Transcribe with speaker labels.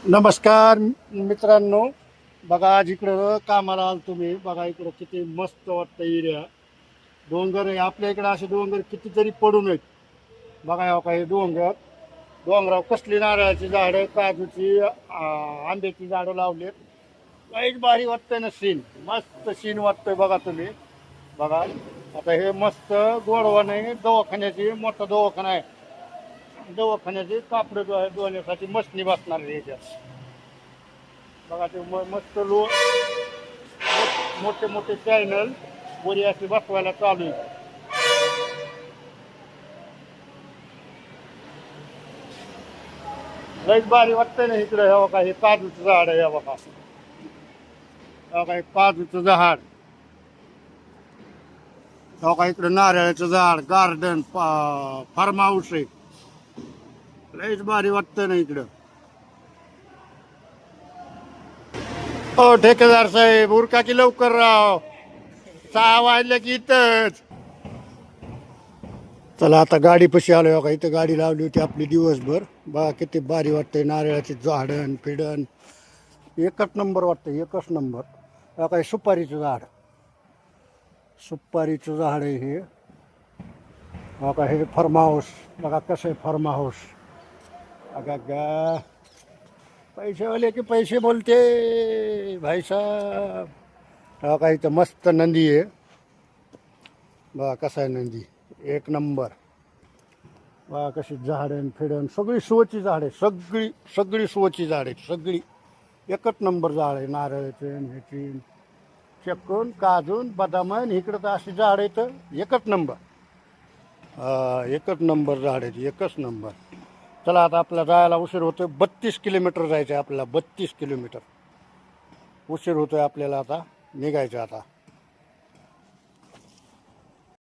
Speaker 1: नमस्कार मित्रांनो. बघा आज इकडं कामाला आलो तुम्ही. बघा इकडं किती मस्त वाटतं एरिया. डोंगर आहे आपल्या इकडं, असे डोंगर कितीतरी पडून आहेत. बघा हो काही डोंगर, डोंगरावर कसली नारळाची झाडं, काजूची, आंब्याची झाडं लावलेत. काहीच भारी वाटतंय ना सीन. मस्त सीन वाटतंय बघा तुम्ही. बघा आता हे मस्त गोडवा नाही, दवाखान्याची मोठा दवाखाना आहे. दवाखान्याचे कापड धुण्यासाठी मशनी बसणार आहे याच्यात. बघा ते मस्त मोठे मोठे चॅनल वरी असे बसवायला चालू आहे. लईच भारी वाटतंय ना इकडे. हे बघा हे काजूचं झाड आहे. हे बघा, हे बघा हे काजूचं झाड. हे बघा इकडे नारळाचं झाड, गार्डन, फार्म हाऊस आहे. लईच भारी वाटतंय ना इकडं. हो ठेकेदार साहेब, उरका की लवकर राव. 6 वाजल्या की इथंच. चला आता गाडीपाशी आलोय. बघा इथं गाडी लावली होती आपली दिवसभर. बघा किती भारी वाटतंय. नारळाची झाडण फिडण एकच नंबर वाटतं, एकच नंबर. बघा हे सुपारीचं झाड, सुपारीचं झाड आहे हे. बघा हे फार्म हाऊस. बघा कसं आहे फार्म हाऊस. बघा गा, पैसेवाले की पैसे बोलते भाई साहब. बघा इथं मस्त नंदी आहे. बघा कसा आहे नंदी, एक नंबर. बघा कशी झाडण फिडण सगळी शोची झाड आहे. सगळी सगळी शोची झाड आहेत सगळी. एकच नंबर झाड आहे. नारळाचे ह्याची चक्कून काजून बदामन इकडं तर अशी झाड आहेत एकच नंबर. एकच नंबर झाड आहेत, एकच नंबर. चला आता आपल्याला जायला उशीर होतोय. 32 किलोमीटर जायचं आहे आपल्याला, 32 किलोमीटर उशीर होतोय आपल्याला. आता निघायचं आता.